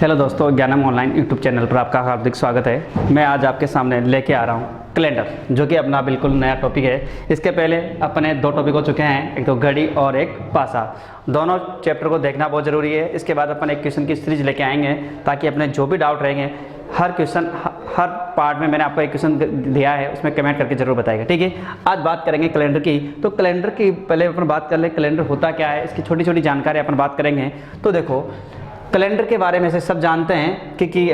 Hello दोस्तों, ज्ञानम online YouTube channel पर आपका हार्दिक स्वागत है। मैं आज आपके सामने लेके आ रहा हूँ कैलेंडर, जो कि अपना बिल्कुल नया टॉपिक है। इसके पहले अपने दो टॉपिक हो चुके हैं, एक तो घड़ी और एक पासा। दोनों चैप्टर को देखना बहुत ज़रूरी है। इसके बाद अपन एक क्वेश्चन की सीरीज लेके आएंगे, ताकि अपने जो भी डाउट रहेंगे हर क्वेश्चन हर पार्ट में मैंने आपको एक क्वेश्चन दिया है, उसमें कमेंट करके जरूर बताएगा, ठीक है। आज बात करेंगे कैलेंडर की। तो कैलेंडर की पहले अपन बात कर ले, कैलेंडर होता क्या है, इसकी छोटी छोटी जानकारी अपन बात करेंगे। तो देखो, कैलेंडर के बारे में से सब जानते हैं कि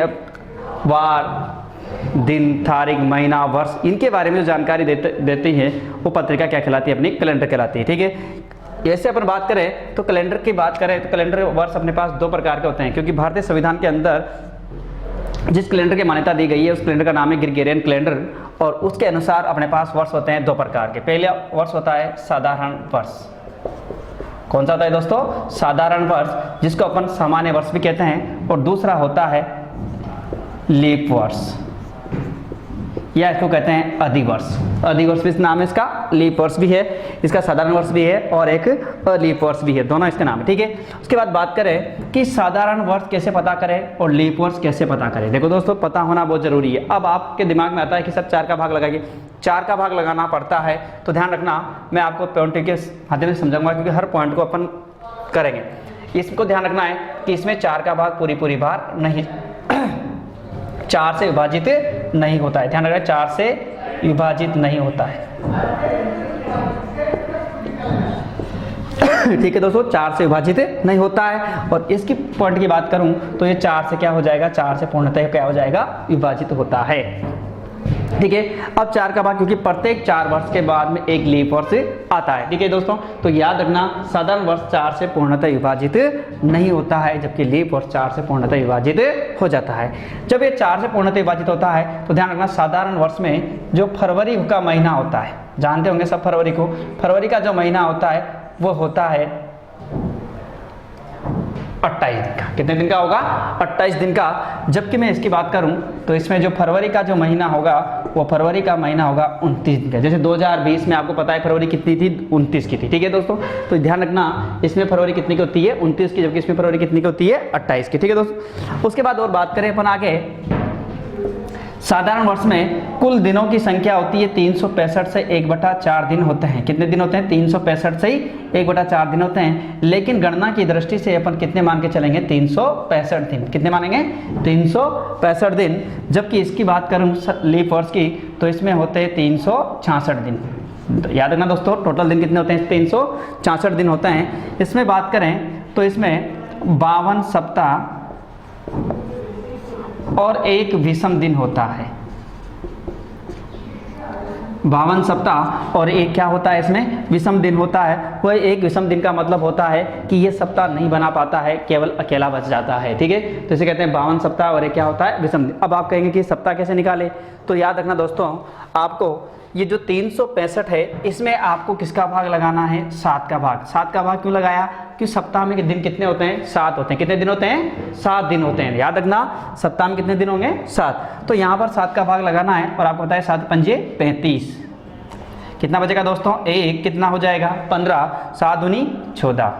वार, दिन, तारीख, महीना, वर्ष, इनके बारे में जो जानकारी देती है वो पत्रिका क्या कहलाती है, अपनी कैलेंडर कहलाती है, ठीक है। ऐसे अपन बात करें तो कैलेंडर की बात करें तो कैलेंडर वर्ष अपने पास दो प्रकार के होते हैं, क्योंकि भारतीय संविधान के अंदर जिस कैलेंडर की मान्यता दी गई है उस कैलेंडर का नाम है ग्रेगोरियन कैलेंडर, और उसके अनुसार अपने पास वर्ष होते हैं दो प्रकार के। पहला वर्ष होता है साधारण वर्ष। कौन सा होता है दोस्तों? साधारण वर्ष, जिसको अपन सामान्य वर्ष भी कहते हैं। और दूसरा होता है लीप वर्ष, या इसको कहते हैं अधिवर्ष। अधिवर्ष भी नाम है इसका, लीप वर्ष भी है, इसका साधारण वर्ष भी है और एक लीप वर्ष भी है, दोनों इसके नाम है, ठीक है। उसके बाद बात करें कि साधारण वर्ष कैसे पता करें और लीप वर्ष कैसे पता करें। देखो दोस्तों, पता होना बहुत जरूरी है। अब आपके दिमाग में आता है कि सर 4 का भाग लगाइए, 4 का भाग लगाना पड़ता है, तो ध्यान रखना, मैं आपको पॉइंट के माध्यम से समझाऊंगा, क्योंकि हर पॉइंट को अपन करेंगे। इसको ध्यान रखना है कि इसमें 4 का भाग पूरी बार नहीं 4 से विभाजित नहीं होता है। ध्यान रखना, 4 से विभाजित नहीं होता है, ठीक है दोस्तों, 4 से विभाजित नहीं होता है। और इसकी पॉइंट की बात करूं तो ये 4 से क्या हो जाएगा, 4 से पूर्णतः क्या हो जाएगा, विभाजित होता है, ठीक है। अब 4 का भाग, क्योंकि प्रत्येक 4 वर्ष के बाद में एक लीप वर्ष आता है, ठीक है दोस्तों। तो याद रखना, साधारण वर्ष 4 से पूर्णतः विभाजित नहीं होता है, जबकि लीप वर्ष 4 से पूर्णतः विभाजित हो जाता है। जब ये 4 से पूर्णतः विभाजित होता है तो ध्यान रखना, साधारण वर्ष में जो फरवरी का महीना होता है, जानते होंगे सब फरवरी को, फरवरी का जो महीना होता है वो होता है 28 दिन का। कितने दिन का होगा? 28 दिन का। जबकि मैं इसकी बात करूं तो इसमें जो फरवरी का जो महीना होगा वो फरवरी का महीना होगा 29 दिन का। जैसे 2020 में आपको पता है फरवरी कितनी थी, 29 की थी, ठीक है दोस्तों। तो ध्यान रखना, इसमें फरवरी कितनी की होती है, 29 की, जबकि इसमें फरवरी कितनी की होती है, 28 की, ठीक है दोस्तों। उसके बाद और बात करें अपन आगे, साधारण वर्ष में कुल दिनों की संख्या होती है 365 से 1/4 दिन होते हैं। कितने दिन होते हैं? 365 से 1/4 दिन होते हैं। लेकिन गणना की दृष्टि से अपन कितने मान के चलेंगे? 365 दिन। कितने मानेंगे? 365 दिन। जबकि इसकी बात करूं लीप वर्ष की तो इसमें होते हैं 366 दिन। तो याद रखना दोस्तों, टोटल दिन कितने होते हैं? 366 दिन होते हैं। इसमें बात करें तो इसमें 52 सप्ताह और एक विषम दिन होता है। 52 सप्ताह और एक क्या होता है, इसमें विषम दिन होता है। वह एक विषम दिन का मतलब होता है कि ये सप्ताह नहीं बना पाता है, केवल अकेला बच जाता है, ठीक है। तो इसे कहते हैं 52 सप्ताह और एक क्या होता है, विषम दिन। अब आप कहेंगे कि सप्ताह कैसे निकाले, तो याद रखना दोस्तों, आपको ये जो 365 है इसमें आपको किसका भाग लगाना है? 7 का भाग। 7 का भाग क्यों लगाया? कि सप्ताह में दिन कितने होते हैं? 7 होते हैं। कितने दिन होते हैं? 7 दिन होते हैं। याद रखना, सप्ताह में कितने दिन होंगे? 7। तो यहाँ पर 7 का भाग लगाना है, और आपको पता है 7 पंजे 35। कितना बचेगा दोस्तों? 1 कितना हो जाएगा? 15। 7 दूनी 14।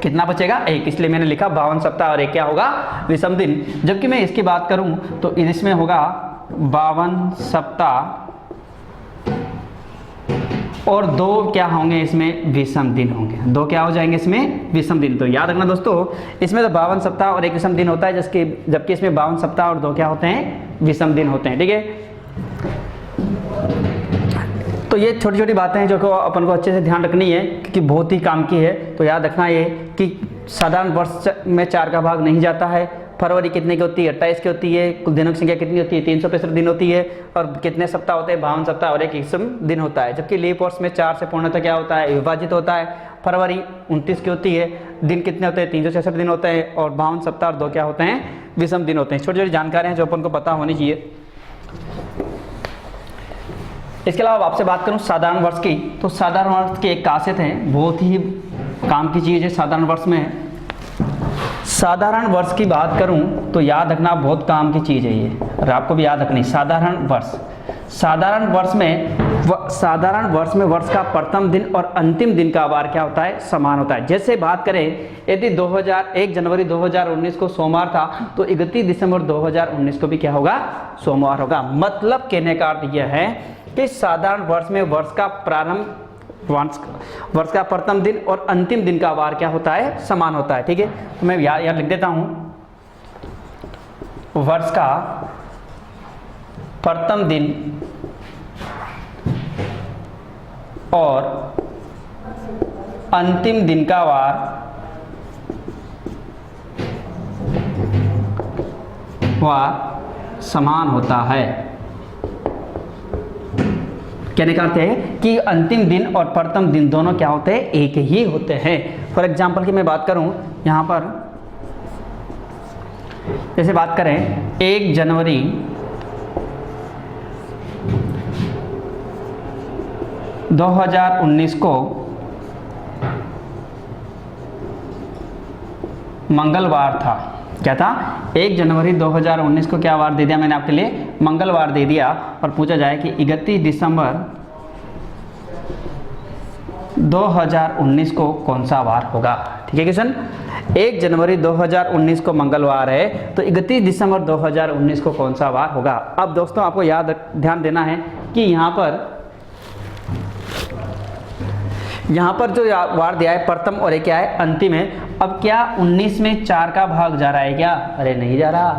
कितना बचेगा? 1। इसलिए मैंने लिखा 52 सप्ताह और एक क्या होगा, विषम दिन। जबकि मैं इसकी बात करूं तो इसमें होगा 52 सप्ताह और 2 क्या होंगे, इसमें विषम दिन होंगे। 2 क्या हो जाएंगे इसमें? विषम दिन। तो याद रखना दोस्तों, इसमें तो 52 सप्ताह और एक विषम दिन होता है, जबकि इसमें 52 सप्ताह और 2 क्या होते हैं, विषम दिन होते हैं, ठीक है। तो ये छोटी छोटी बातें हैं जो को अपन को अच्छे से ध्यान रखनी है, क्योंकि बहुत ही काम की है। तो याद रखना ये कि साधारण वर्ष में 4 का भाग नहीं जाता है। फरवरी कितने की होती है? 28 की होती है। कुल दिनों की संख्या कितनी होती है? 365 दिन होती है। और कितने सप्ताह होते हैं? 52 सप्ताह और एक विषम दिन होता है। जबकि लीप वर्ष में 4 से पूर्णतः क्या होता है, विभाजित होता है। फरवरी 29 की होती है। दिन कितने होते हैं? 366 दिन होते हैं। और 52 सप्ताह और 2 क्या होते हैं, विषम दिन होते हैं। छोटी छोटी जानकारी हैं जो अपन को पता होनी चाहिए। इसके अलावा आपसे बात करूं साधारण वर्ष की, तो साधारण वर्ष की एक खासियत है, बहुत ही काम की चीज़ है साधारण वर्ष में। साधारण वर्ष की बात करूं तो याद रखना, बहुत काम की चीज़ है ये, और आपको भी याद रखनी। साधारण वर्ष, साधारण वर्ष में वर्ष का प्रथम दिन और अंतिम दिन का वार क्या होता है, समान होता है। जैसे बात करें यदि 1 जनवरी 2019 को सोमवार था तो 31 दिसंबर 2019 को भी क्या होगा, सोमवार होगा। मतलब कहने का अर्थ यह है कि साधारण वर्ष में वर्ष का प्रथम दिन और अंतिम दिन का वार क्या होता है, समान होता है। ठीक है, तो मैं यहाँ लिख देता हूं, वर्ष का प्रथम दिन और अंतिम दिन का वार समान होता है। कहने का अर्थ है कि अंतिम दिन और प्रथम दिन दोनों क्या होते हैं, एक ही होते हैं। फॉर एग्जाम्पल की मैं बात करूं, यहां पर जैसे बात करें 1 जनवरी 2019 को मंगलवार था। क्या था, 1 जनवरी 2019 को क्या वार दे दिया मैंने आपके लिए, मंगलवार दे दिया। और पूछा जाए कि 31 दिसंबर 2019 को कौन सा वार होगा। ठीक है क्वेश्चन, 1 जनवरी 2019 को मंगलवार है तो 31 दिसंबर 2019 को कौन सा वार होगा। अब दोस्तों आपको ध्यान देना है कि यहाँ पर जो वार दिया है प्रथम और एक क्या है, अंतिम है। अब क्या 19 में 4 का भाग जा रहा है क्या, अरे नहीं जा रहा।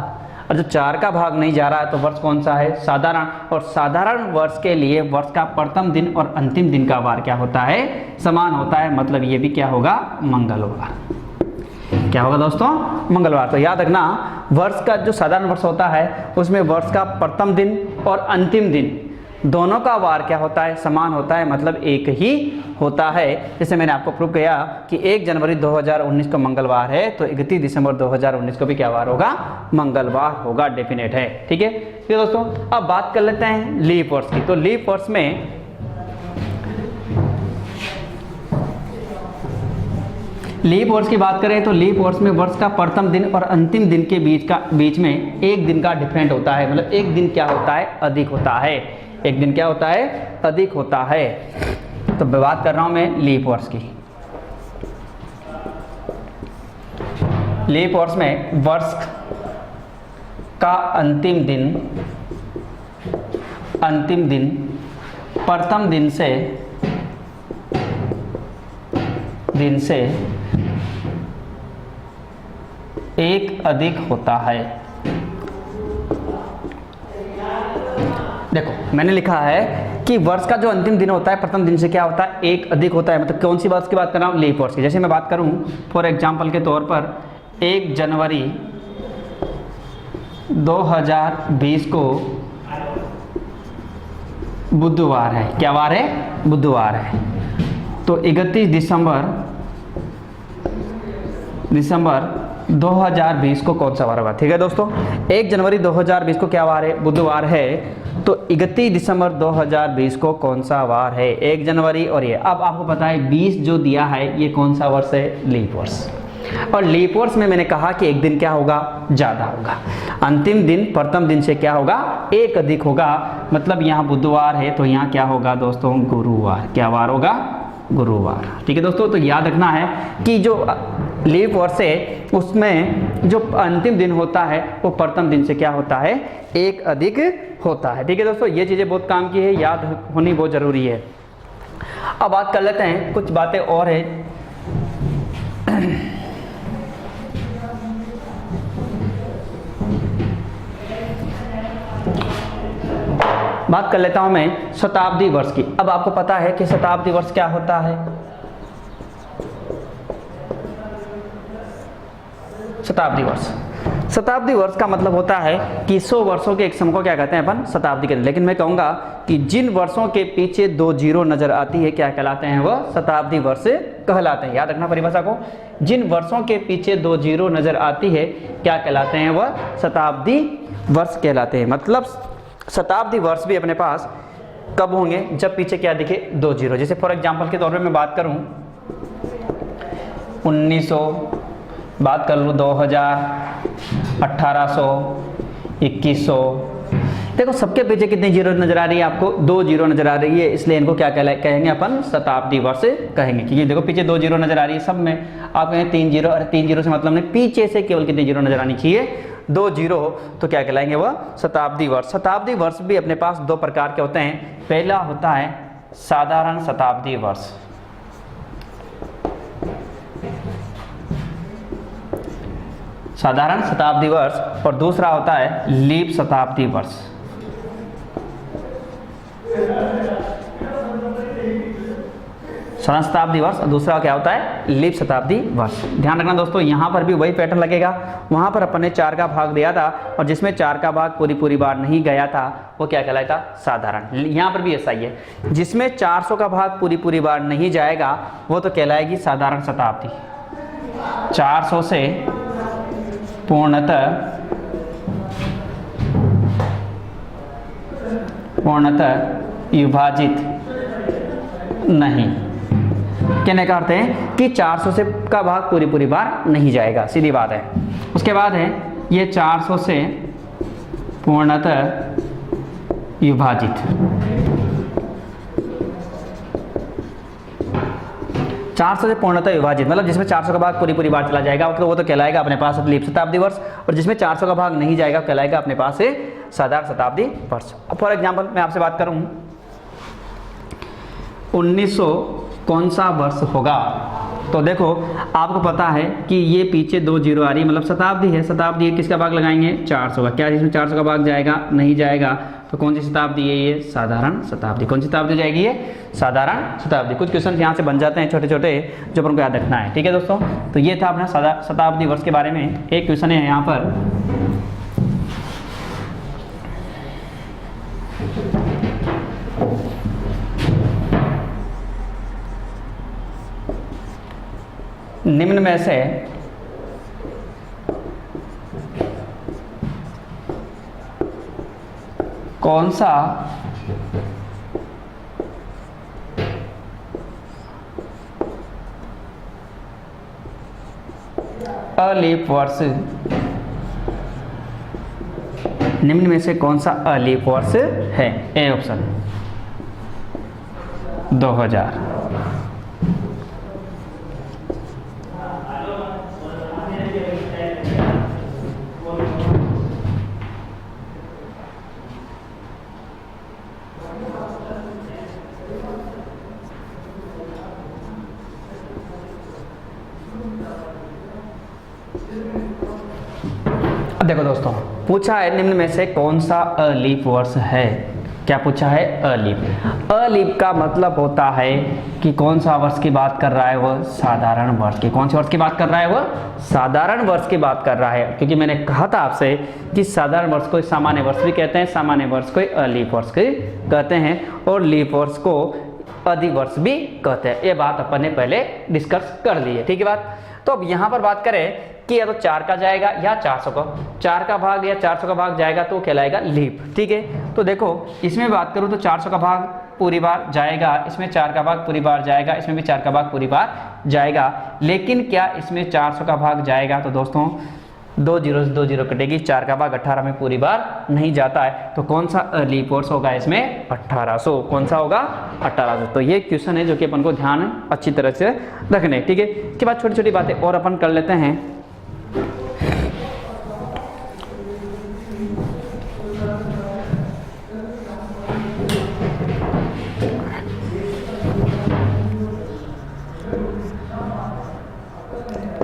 और जब 4 का भाग नहीं जा रहा है तो वर्ष कौन सा है, साधारण। और साधारण वर्ष के लिए वर्ष का प्रथम दिन और अंतिम दिन का वार क्या होता है, समान होता है। मतलब ये भी क्या होगा, मंगलवार। क्या होगा दोस्तों, मंगलवार। तो याद रखना, वर्ष का जो साधारण वर्ष होता है उसमें वर्ष का प्रथम दिन और अंतिम दिन दोनों का वार क्या होता है, समान होता है। मतलब एक ही होता है। जैसे मैंने आपको प्रूव किया कि 1 जनवरी 2019 को मंगलवार है तो 31 दिसंबर 2019 को भी क्या वार होगा, मंगलवार होगा, डेफिनेट है। ठीक है, तो दोस्तों अब बात कर लेते हैं लीप वर्ष की। तो लीप वर्ष में लीप वर्ष की बात करें तो लीप वर्ष में वर्ष का प्रथम दिन और अंतिम दिन के बीच में एक दिन का डिफरेंट होता है। मतलब एक दिन क्या होता है, अधिक होता है। एक दिन क्या होता है, अधिक होता है। तो बात कर रहा हूं मैं लीप वर्ष की। लीप वर्ष में वर्ष का अंतिम दिन प्रथम दिन से एक अधिक होता है। देखो मैंने लिखा है कि वर्ष का जो अंतिम दिन होता है प्रथम दिन से क्या होता है, एक अधिक होता है। मतलब कौन सी वर्ष की बात कर रहा हूँ, लीप वर्ष की। जैसे मैं बात करूं फॉर एग्जांपल के तौर पर 1 जनवरी 2020 को बुधवार है। क्या वार है, बुधवार है। तो 31 दिसंबर 2020 को कौन सा वार होगा। ठीक है दोस्तों, 1 जनवरी 2020 को क्या वार है, बुधवार है। तो 31 दिसंबर 2020 को कौन सा वार है, 1 जनवरी। और ये अब आपको पता है 20 जो दिया है ये कौन सा वर्ष है, लीप वर्ष। और लीप वर्ष में मैंने कहा कि एक दिन क्या होगा, ज्यादा होगा। अंतिम दिन प्रथम दिन से क्या होगा, एक अधिक होगा। मतलब यहाँ बुधवार है तो यहाँ क्या होगा दोस्तों, गुरुवार। क्या वार होगा, गुरुवार। ठीक है दोस्तों, तो याद रखना है कि जो लीप वर्ष है उसमें जो अंतिम दिन होता है वो प्रथम दिन से क्या होता है, एक अधिक होता है। ठीक है दोस्तों, ये चीजें बहुत काम की है, याद होनी बहुत जरूरी है। अब बात कर लेते हैं, कुछ बातें और है। बात कर लेता हूं मैं शताब्दी वर्ष की। अब आपको पता है कि शताब्दी वर्ष क्या होता है। शताब्दी वर्ष का मतलब होता है कि 100 वर्षों के एक समय को क्या कहते हैं अपन, शताब्दी कहते हैं। लेकिन मैं कहूंगा कि जिन वर्षों के पीछे 2 जीरो नजर आती है क्या कहलाते हैं, वह शताब्दी वर्ष कहलाते हैं। याद रखना परिभाषा को, जिन वर्षों के पीछे 2 जीरो नजर आती है क्या कहलाते हैं, वह शताब्दी वर्ष कहलाते हैं। मतलब शताब्दी वर्ष भी अपने पास कब होंगे, जब पीछे क्या दिखे, 2 जीरो। जैसे फॉर एग्जाम्पल के तौर पर मैं बात करूं 1900, बात कर लूँ 2000, 1800, 2100, देखो सबके पीछे कितनी जीरो नजर आ रही है आपको, 2 जीरो नजर आ रही है, इसलिए इनको क्या कहेंगे अपन, शताब्दी वर्ष कहेंगे। क्योंकि देखो पीछे 2 जीरो नजर आ रही है सब में, आप कहेंगे 3 जीरो, अरे 3 जीरो से मतलब नहीं, पीछे से केवल कितनी जीरो नजर आनी चाहिए, 2 जीरो, तो क्या कहलाएंगे वह शताब्दी वर्ष। शताब्दी वर्ष भी अपने पास 2 प्रकार के होते हैं। पहला होता है साधारण शताब्दी वर्ष, साधारण शताब्दी वर्ष, और दूसरा होता है लीप शताब्दी वर्ष। साधारण शताब्दी वर्ष और दूसरा क्या होता है, लीप शताब्दी वर्ष। ध्यान रखना दोस्तों, यहाँ पर भी वही पैटर्न लगेगा। वहाँ पर अपन ने 4 का भाग दिया था और जिसमें 4 का भाग पूरी बार नहीं गया था वो क्या कहलाएगा, साधारण। यहाँ पर भी ऐसा ही है, जिसमें 400 का भाग पूरी बार नहीं जाएगा वो तो कहलाएगी साधारण शताब्दी। 400 से पूर्णतः विभाजित नहीं, कहने का अर्थ है कि 400 से का भाग पूरी बार नहीं जाएगा, सीधी बात है। उसके बाद है ये 400 से पूर्णतः विभाजित, 400 से पूर्णतः विभाजित मतलब जिसमें 400 का भाग पूरी बार चला जाएगा तो वो तो कहलाएगा अपने पास लीप शताब्दी वर्ष, और जिसमें 400 का भाग नहीं जाएगा कहलाएगा अपने पास से साधारण शताब्दी वर्ष। अब फॉर एग्जांपल मैं आपसे बात करूं 1900 कौन सा वर्ष होगा, तो देखो आपको पता है कि ये पीछे 2 जीरो आ रही है, मतलब शताब्दी है। शताब्दी किसका भाग लगाएंगे, 400 का। क्या जिसमें 400 का भाग जाएगा, नहीं जाएगा, तो कौन सी शताब्दी है ये, साधारण शताब्दी। कौन सी शताब्दी जाएगी ये, साधारण शताब्दी। कुछ क्वेश्चन यहाँ से बन जाते हैं छोटे छोटे जो अपन को याद रखना है, ठीक है दोस्तों। तो ये था अपना शताब्दी वर्ष के बारे में। एक क्वेश्चन है यहाँ पर, निम्न में से कौन सा अलीप वर्ष, निम्न में से कौन सा अलीप वर्ष है। A option 2000। देखो दोस्तों, पूछा है निम्न में से कौन सा अलीप वर्ष है। क्या पूछा है, अलीप। अलीप का मतलब होता है कि कौन सा वर्ष की बात कर रहा है वह, साधारण वर्ष की। कौन से वर्ष की बात कर रहा है वह, साधारण वर्ष की बात कर रहा है। क्योंकि मैंने कहा था आपसे कि साधारण वर्ष को सामान्य वर्ष भी कहते हैं, सामान्य वर्ष को अलीप वर्ष कहते हैं, और लीप वर्ष को अधिवर्ष भी कहते हैं। ये बात अपन ने पहले डिस्कस कर ली है, ठीक है बात। तो अब यहाँ पर बात करें कि या तो 4 का जाएगा या 400 का, 4 का भाग या 400 का भाग जाएगा तो कहलाएगा लीप, ठीक है। तो देखो इसमें बात करूँ तो 400 का भाग पूरी बार जाएगा, इसमें 4 का भाग पूरी बार जाएगा, इसमें भी 4 का भाग पूरी बार जाएगा। लेकिन क्या इसमें 400 का भाग जाएगा, तो दोस्तों 2 जीरो से 2 जीरो कटेगी, 4 का भाग 18 में पूरी बार नहीं जाता है। तो कौन सा अलीप वर्ष होगा इसमें, 1800। कौन सा होगा, 1800। तो ये क्वेश्चन है जो कि अपन को ध्यान अच्छी तरह से रखने, ठीक है। इसके बाद छोटी छोटी बातें और अपन कर लेते हैं।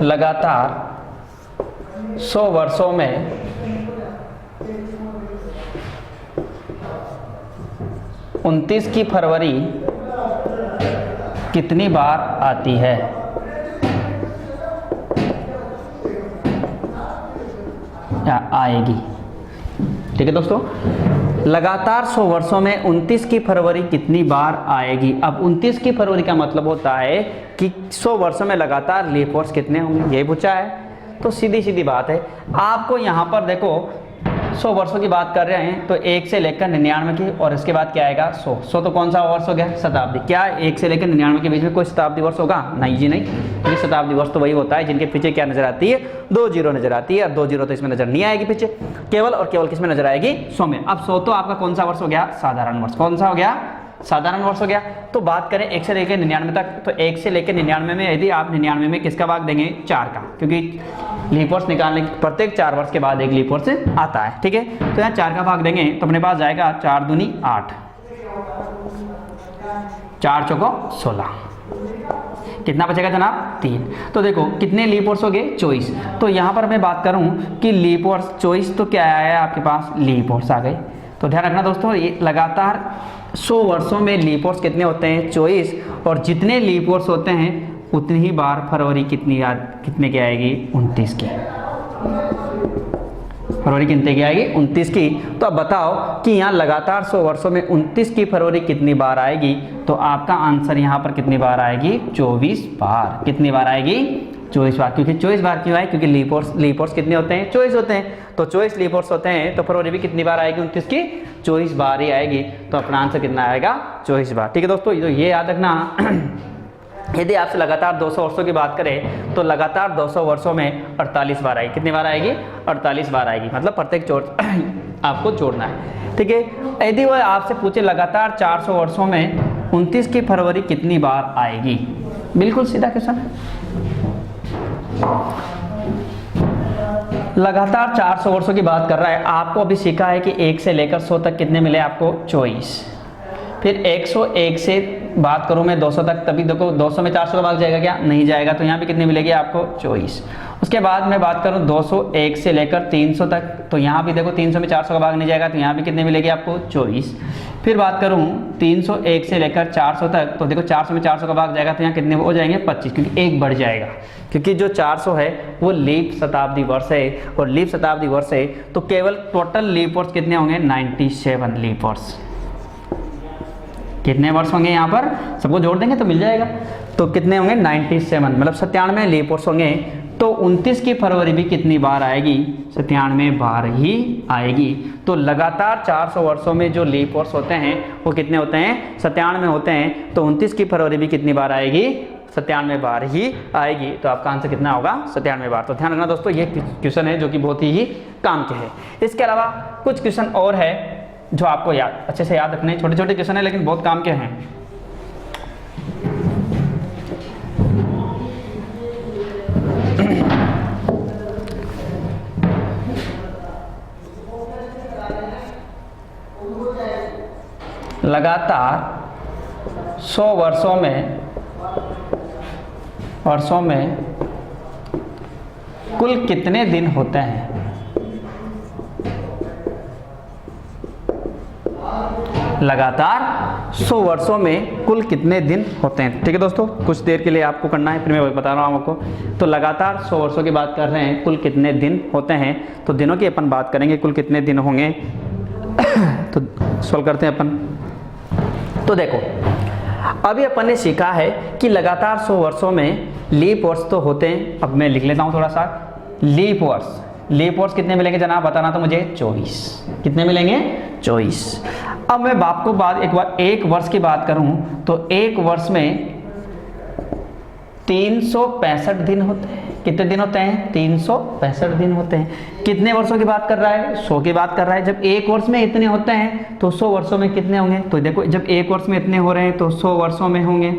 लगातार 100 वर्षों में 29 की फरवरी कितनी बार आती है। या आएगी, ठीक है दोस्तों। लगातार 100 वर्षों में 29 की फरवरी कितनी बार आएगी। अब 29 की फरवरी का मतलब होता है कि 100 वर्षों में लगातार लीप वर्ष कितने होंगे, ये पूछा है। तो सीधी सीधी बात है, आपको यहाँ पर देखो 100 वर्षों की बात कर रहे हैं तो 1 से लेकर 99 की, और इसके बाद क्या आएगा 100। 100 तो कौन सा वर्ष हो गया, शताब्दी। क्या 1 से लेकर 99 के बीच में कोई शताब्दी वर्ष होगा, नहीं जी नहीं। क्योंकि शताब्दी वर्ष तो वही होता है जिनके पीछे क्या नजर आती है, 2 जीरो नजर आती है, और 2 जीरो तो इसमें नजर नहीं आएगी पीछे, केवल और केवल किस में नजर आएगी, 100 में। अब 100 तो आपका कौन सा वर्ष हो गया, साधारण वर्ष। कौन सा हो गया, साधारण वर्ष हो गया। तो बात करें 1 से लेकर 99 तक, तो 1 से लेकर 99 में यदि आप 99 में किसका भाग देंगे, 4 का, क्योंकि लीप वर्ष निकालने प्रत्येक 4 वर्ष के बाद एक लीप वर्ष आता है, ठीक है। तो यहाँ 4 का भाग देंगे तो अपने पास जाएगा 4 दूनी 8, 4 चौको 16, कितना बचेगा जनाब, 3। तो देखो कितने लीप वर्ष हो गए, 24। तो यहाँ पर मैं बात करूँ कि लीप वर्ष 24, तो क्या आया आपके पास, लीप वर्ष आ गए। तो ध्यान रखना दोस्तों, ये लगातार 100 वर्षों में लीप वर्ष कितने होते हैं, 24, और जितने लीप वर्ष होते हैं उतनी ही बार फरवरी कितने की आएगी, 29 की। फरवरी कितने की आएगी, 29 की। तो अब बताओ कि यहाँ लगातार 100 वर्षों में 29 की फरवरी कितनी बार आएगी, तो आपका आंसर यहाँ पर कितनी बार आएगी, 24 बार। कितनी बार आएगी, 24 बार। क्योंकि 24 बार क्यों आए, क्योंकि लीप वर्ष कितने होते हैं, 24 होते हैं। तो 24 लीप वर्ष होते हैं, तो फरवरी भी कितनी बार आएगी, 29 की, 24 बार ही आएगी। तो अपना आंसर कितना आएगा, 24 बार। ठीक है दोस्तों, ये याद रखना। यदि आपसे लगातार 200 वर्षों की बात करें तो लगातार 200 वर्षों में 48 बार आएगी। कितनी बार आएगी, 48 बार आएगी। मतलब प्रत्येक आपको जोड़ना है, ठीक है। यदि वह आपसे पूछे लगातार 400 वर्षों में 29 की फरवरी कितनी बार आएगी, बिल्कुल सीधा क्वेश्चन है। लगातार 400 वर्षों की बात कर रहा है, आपको अभी सीखा है कि 1 से लेकर 100 तक कितने मिले आपको, 24। फिर 101 से बात करूं मैं 200 तक, तभी देखो 200 में 400 का भाग जाएगा क्या, नहीं जाएगा। तो यहाँ पे कितनी मिलेगी आपको, 24। उसके बाद मैं बात करूं 201 से लेकर 300 तक, तो यहाँ भी देखो 300 में 400 का भाग नहीं जाएगा, तो यहाँ भी कितनी मिलेगी आपको, 24। फिर बात करूं 301 से लेकर 400 तक, तो देखो 400 में 400 का भाग जाएगा, तो यहाँ कितने हो जाएंगे, 25, क्योंकि 1 बढ़ जाएगा। क्योंकि जो 400 है वो लीप शताब्दी वर्ष है, और लीप शताब्दी वर्ष है तो केवल टोटल लीप वर्ष कितने होंगे, 97 लीप वर्ष। कितने वर्ष होंगे यहाँ पर, सबको जोड़ देंगे तो मिल जाएगा। तो कितने होंगे, 97, मतलब 97 लीप वर्ष होंगे। तो 29 की फरवरी भी कितनी बार आएगी, 97 बार ही आएगी। तो लगातार 400 वर्षों में जो लीप वर्ष होते हैं वो कितने होते हैं, 97 होते हैं। तो 29 की फरवरी भी कितनी बार आएगी, 97 बार ही आएगी। तो आपका आंसर कितना होगा, 97 बार। तो ध्यान रखना दोस्तों, ये क्वेश्चन है जो कि बहुत ही काम के है। इसके अलावा कुछ क्वेश्चन और है जो आपको अच्छे से याद रखने, छोटे छोटे क्वेश्चन है लेकिन बहुत काम के हैं। लगातार 100 वर्षों में कुल कितने दिन होते हैं, लगातार 100 वर्षों में कुल कितने दिन होते हैं। ठीक है दोस्तों, कुछ देर के लिए आपको करना है, फिर मैं बता रहा हूँ आपको। तो लगातार 100 वर्षों की बात कर रहे हैं, कुल कितने दिन होते हैं, तो दिनों की अपन बात करेंगे, कुल कितने दिन होंगे। तो सॉल्व करते हैं अपन। तो देखो अभी अपन ने सीखा है कि लगातार 100 वर्षों में लीप वर्ष तो होते हैं। अब मैं लिख लेता हूँ थोड़ा सा, लीप वर्ष कितने मिलेंगे जनाब, बताना तो मुझे, 24। कितने मिलेंगे, 24। अब मैं आपको एक वर्ष की बात करूं तो एक वर्ष में 365 दिन होते हैं। कितने दिन होते हैं, 365 दिन होते हैं। कितने वर्षों की बात कर रहा है, 100 की बात कर रहा है। जब एक वर्ष में इतने होते हैं तो 100 वर्षों में कितने होंगे, तो देखो जब एक वर्ष में इतने हो रहे हैं तो 100 वर्षों में होंगे,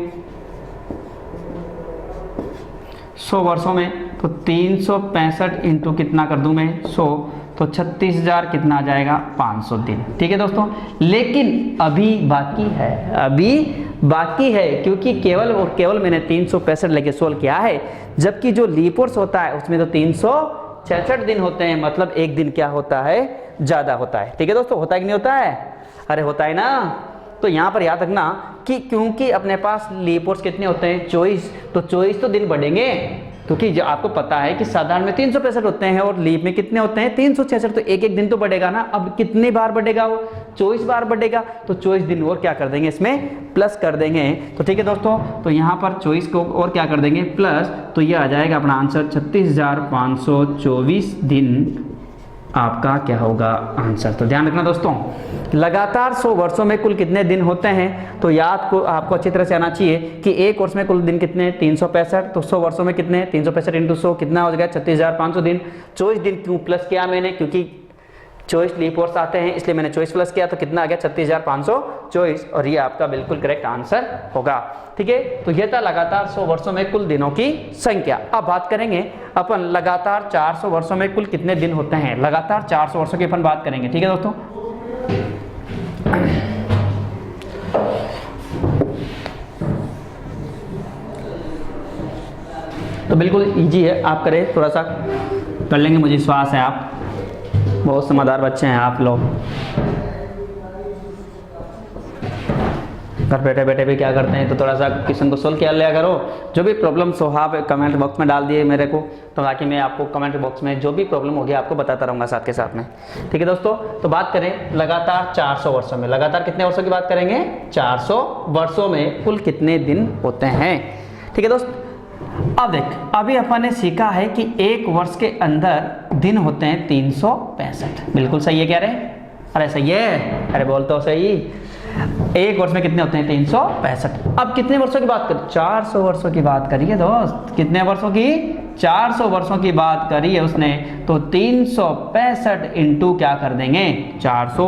100 वर्षों में तो 365 इंटू कितना कर दूं मैं, 100, तो 36,000 कितना आ जाएगा, 500 दिन। ठीक है दोस्तों, लेकिन अभी बाकी है क्योंकि केवल और केवल मैंने 365 लेके सोल्व किया है, जबकि जो लीप वर्ष होता है उसमें तो 366 दिन होते हैं। मतलब एक दिन क्या होता है, ज़्यादा होता है। ठीक है दोस्तों, होता है कि नहीं होता है, अरे होता है ना। तो यहाँ पर याद रखना कि क्योंकि अपने पास लीप वर्ष कितने होते हैं, 24, तो 24 तो दिन बढ़ेंगे, क्योंकि जो आपको पता है कि साधारण में 365 होते हैं और लीप में कितने होते हैं, 366। तो एक एक दिन तो बढ़ेगा ना। अब कितनी बार बढ़ेगा वो, 24 बार बढ़ेगा। तो 24 दिन और क्या कर देंगे, इसमें प्लस कर देंगे। तो ठीक है दोस्तों, तो यहाँ पर 24 को और क्या कर देंगे, प्लस। तो ये आ जाएगा अपना आंसर 36,524 दिन आपका क्या होगा आंसर। तो ध्यान रखना दोस्तों, लगातार 100 वर्षों में कुल कितने दिन होते हैं, तो याद को आपको अच्छी तरह से आना चाहिए कि एक वर्ष में कुल दिन कितने 365, तो 100 वर्षों में कितने 365 इंटू 100 कितना हो जाएगा 36,500 दिन। 24 दिन क्यों प्लस किया मैंने, क्योंकि 24 लीप वर्ष आते हैं इसलिए मैंने 24 प्लस किया, तो कितना आ गया 36,524 और ये आपका बिल्कुल करेक्ट आंसर होगा। ठीक है, तो ये था लगातार 100 वर्षों में कुल दिनों की संख्या। अब बात करेंगे अपन लगातार 400 वर्षों में कुल कितने दिन होते हैं। लगातार 400 वर्षों की अपन बात करेंगे। ठीक है दोस्तों, तो बिल्कुल इजी है, आप करें, थोड़ा सा कर लेंगे, मुझे विश्वास है आप बहुत समझदार बच्चे हैं आप लोग। घर बैठे बैठे भी क्या करते हैं, तो थोड़ा सा क्वेश्चन को सोल्व किया लिया करो। जो भी प्रॉब्लम्स हो आप कमेंट बॉक्स में डाल दिए मेरे को, तो ताकि मैं आपको कमेंट बॉक्स में जो भी प्रॉब्लम होगी आपको बताता रहूँगा साथ के साथ में। ठीक है दोस्तों, तो बात करें लगातार 400 वर्षों में, लगातार कितने वर्षों की बात करेंगे 400 वर्षों में कुल कितने दिन होते हैं। ठीक है दोस्त, अब देख अभी अपन ने सीखा है कि एक वर्ष के अंदर दिन होते हैं 365। बिल्कुल सही है, क्या रे, अरे सही है, अरे बोल तो सही। एक वर्ष में कितने होते हैं 365। अब कितने वर्षों की बात करें 400 वर्षों की बात करिए दोस्त। कितने वर्षों की 400 वर्षों की बात करी है उसने, तो 365 इंटू क्या कर देंगे 400।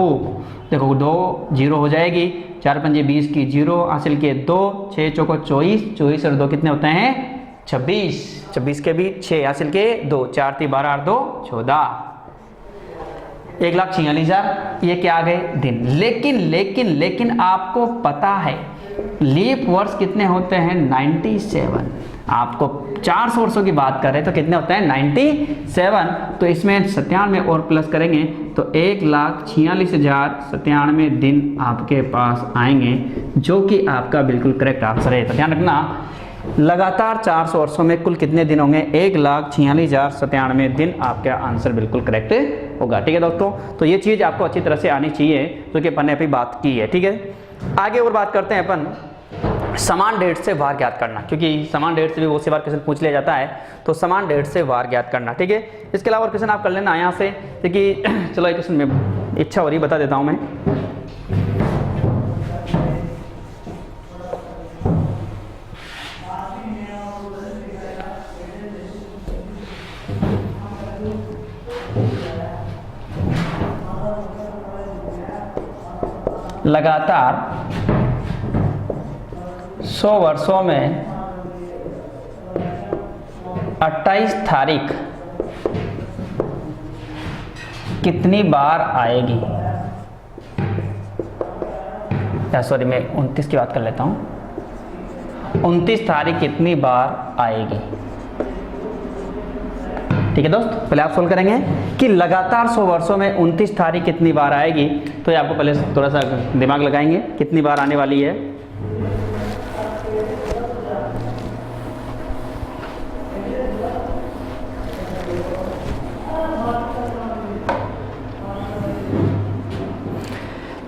देखो 2 0 हो जाएगी, 4 पंजे 20 की 0 हासिल के 2, 6 चौको 24, 24 और 2 कितने होते हैं 26, 26 के भी 6 हासिल के 2, 4 3 12 8 2 14, 1,46,000 ये क्या आ गए दिन। लेकिन लेकिन लेकिन आपको पता है लीप वर्ष कितने होते हैं 97। आपको 400 वर्षों की बात कर रहे हैं तो कितने होते हैं 97, तो इसमें 97 और प्लस करेंगे तो 1,46,097 दिन आपके पास आएंगे, जो कि आपका बिल्कुल करेक्ट आंसर है। तो ध्यान रखना लगातार 400 वर्षों में कुल कितने दिन होंगे 1,46,097 दिन, आपका आंसर बिल्कुल करेक्ट होगा। ठीक है दोस्तों, तो ये चीज़ आपको अच्छी तरह से आनी चाहिए जो कि अपन ने अभी बात की है। ठीक है, आगे और बात करते हैं अपन समान डेट से वार ज्ञात करना, क्योंकि समान डेट से भी बहुत सी बार क्वेश्चन पूछ लिया जाता है, तो समान डेट से वार ज्ञात करना। ठीक है, इसके अलावा क्वेश्चन आप कर लेना यहाँ से, क्योंकि चलो एक क्वेश्चन में इच्छा हो रही बता देता हूँ मैं। लगातार 100 वर्षों में 28 तारीख कितनी बार आएगी। सॉरी, मैं 29 की बात कर लेता हूं। 29 तारीख कितनी बार आएगी। ठीक है दोस्त, पहले आप सोल्व करेंगे कि लगातार 100 वर्षों में 29 तारीख कितनी बार आएगी, तो ये आपको पहले थोड़ा सा दिमाग लगाएंगे कितनी बार आने वाली है।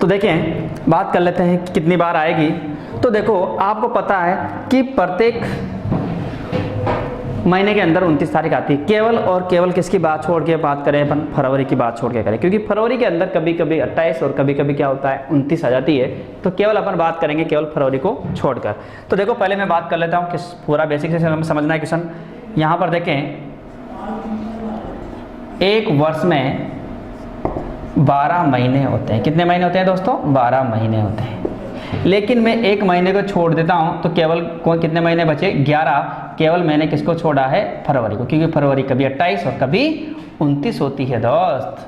तो देखें बात कर लेते हैं कि कितनी बार आएगी। तो देखो आपको पता है कि प्रत्येक महीने के अंदर 29 तारीख आती है, केवल और केवल किसकी बात छोड़ के बात करें अपन फरवरी की बात छोड़ के करें, क्योंकि फरवरी के अंदर कभी कभी 28 और कभी कभी क्या होता है 29 आ जाती है, तो केवल अपन बात करेंगे केवल फरवरी को छोड़कर। तो देखो पहले मैं बात कर लेता हूँ, किस पूरा बेसिक से समझना है क्वेश्चन। यहाँ पर देखें एक वर्ष में 12 महीने होते हैं। कितने महीने होते हैं दोस्तों 12 महीने होते हैं, लेकिन मैं एक महीने को छोड़ देता हूं तो केवल कितने महीने बचे 11। केवल मैंने किसको छोड़ा है फरवरी को, क्योंकि फरवरी कभी 28 और कभी 29 होती है दोस्त।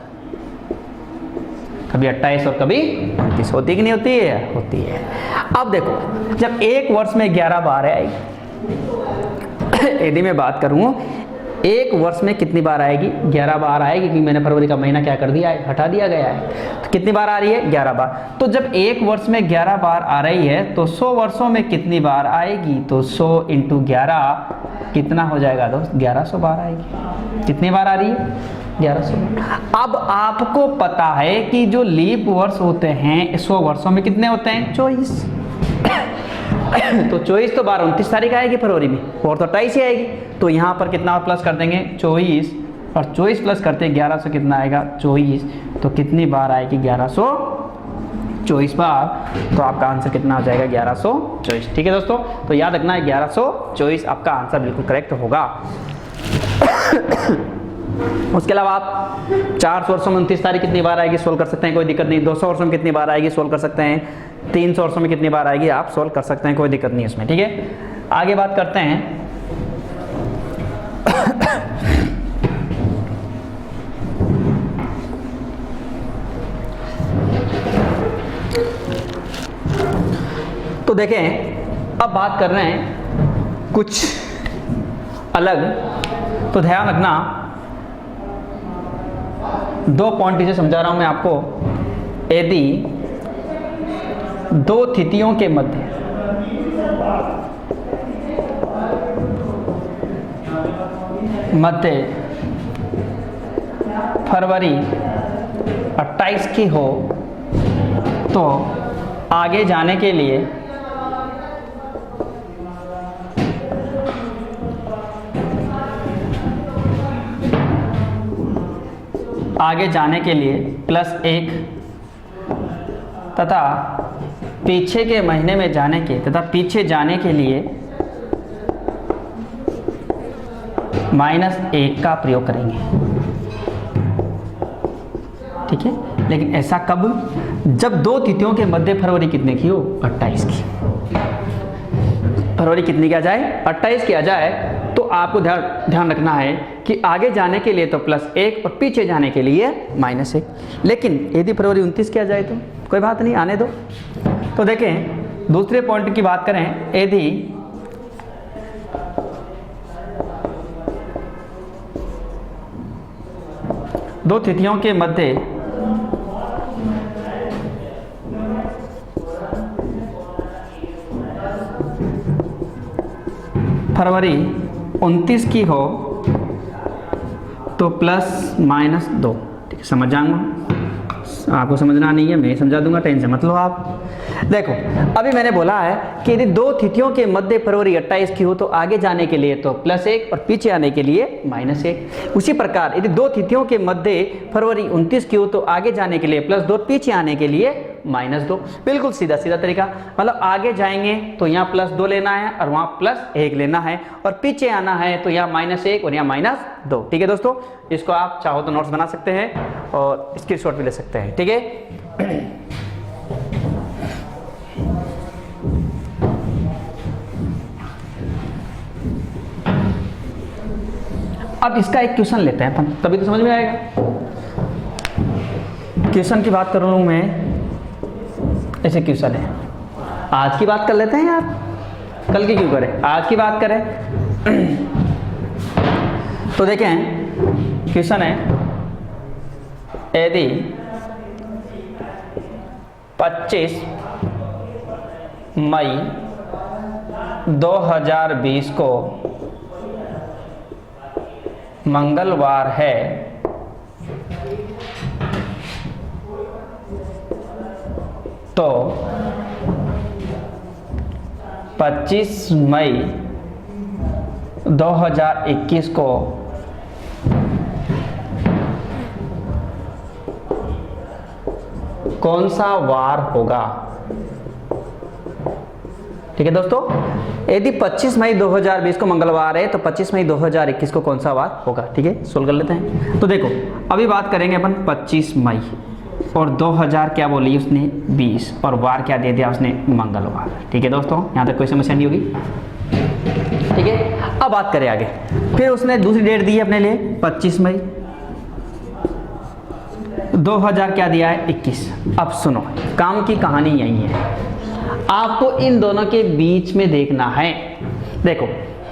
कभी 28 और कभी 29 होती कि नहीं होती है, होती है। अब देखो जब एक वर्ष में 11 बार आएगी, यदि मैं बात करूं एक वर्ष में कितनी बार आएगी 11 बार आएगी, क्योंकि मैंने फरवरी का महीना क्या कर दिया है हटा दिया गया है। तो कितनी बार आ रही है 11 बार। तो जब एक वर्ष में 11 बार आ रही है तो 100 वर्षों में कितनी बार आएगी, तो 100 इंटू 11 कितना हो जाएगा दोस्त 1100 बार आएगी। कितनी बार आ रही है 1100। अब आपको पता है कि जो लीप वर्ष होते हैं 100 वर्षों में कितने होते हैं 24। तो 24 तो 12 29 तारीख आएगी फरवरी में, और तो 28 ही आएगी, तो यहाँ पर कितना प्लस कर देंगे 24 और 24 प्लस करते 1100 कितना आएगा 24, तो कितनी बार आएगी 1124 बार, तो आपका आंसर कितना हो जाएगा 1124। ठीक है दोस्तों, तो याद रखना है 1124 आपका आंसर बिल्कुल करेक्ट होगा। उसके अलावा आप 400 वर्षों में 29 तारीख कितनी बार आएगी सोल्व कर सकते हैं, कोई दिक्कत नहीं। 200 वर्षों में कितनी बार आएगी सोल्व कर सकते हैं। 300 वर्षों में कितनी बार आएगी आप सोल्व कर सकते हैं, कोई दिक्कत नहीं उसमें। ठीक है, आगे बात करते हैं। तो देखें, अब बात कर रहे हैं कुछ अलग, तो ध्यान रखना, 2 पॉइंट इसे समझा रहा हूं मैं आपको। यदि 2 तिथियों के मध्य फरवरी 28 की हो, तो आगे जाने के लिए +1 तथा पीछे के महीने में जाने के तथा पीछे जाने के लिए -1 का प्रयोग करेंगे। ठीक है, लेकिन ऐसा कब, जब 2 तिथियों के मध्य फरवरी कितने की हो 28 की। फरवरी कितनी की आ जाए 28 की आ जाए, तो आपको ध्यान रखना है कि आगे जाने के लिए तो +1 और पीछे जाने के लिए -1। लेकिन यदि फरवरी 29 की आ जाए तो कोई बात नहीं, आने दो। तो देखें, दूसरे पॉइंट की बात करें, यदि दो तिथियों के मध्य फरवरी 29 की हो तो +-2। ठीक है, समझ जाऊंगा, आपको समझना नहीं है, मैं समझा दूंगा, टेंशन मत लो आप। देखो, अभी मैंने बोला है कि यदि 2 तिथियों के मध्य फरवरी 28 की हो तो आगे जाने के लिए तो +1 और पीछे आने के लिए -1। उसी प्रकार यदि 2 तिथियों के मध्य फरवरी 29 की हो तो आगे जाने के लिए +2, पीछे आने के लिए -2। बिल्कुल सीधा सीधा तरीका, मतलब आगे जाएंगे तो यहाँ +2 लेना है और वहाँ +1 लेना है, और पीछे आना है तो यहाँ -1 और यहाँ -2। ठीक है दोस्तों, इसको आप चाहो तो नोट्स बना सकते हैं और स्क्रीनशॉट भी ले सकते हैं। ठीक है, अब इसका एक क्वेश्चन लेते हैं अपन, तभी तो समझ में आएगा। क्वेश्चन की बात कर रहा हूं मैं, ऐसे क्वेश्चन है, आज की बात कर लेते हैं यार, कल की क्यों करें, आज की बात करें। तो देखें, क्वेश्चन है, यदि 25 मई 2020 को मंगलवार है, तो 25 मई 2021 को कौन सा वार होगा। ठीक है दोस्तों, यदि 25 मई 2020 को मंगलवार है तो 25 मई 2021 को कौन सा वार होगा। ठीक है, सोल्व कर लेते हैं। तो देखो, अभी बात करेंगे अपन 25 मई और 2000 क्या बोली उसने 20, और वार क्या दे दिया उसने मंगलवार। ठीक है दोस्तों, यहाँ तक कोई समस्या नहीं होगी। ठीक है, अब बात करें आगे, फिर उसने दूसरी डेट दी है अपने लिए 25 मई 2000 क्या दिया है 21। अब सुनो, काम की कहानी यही है, आपको इन दोनों के बीच में देखना है। देखो,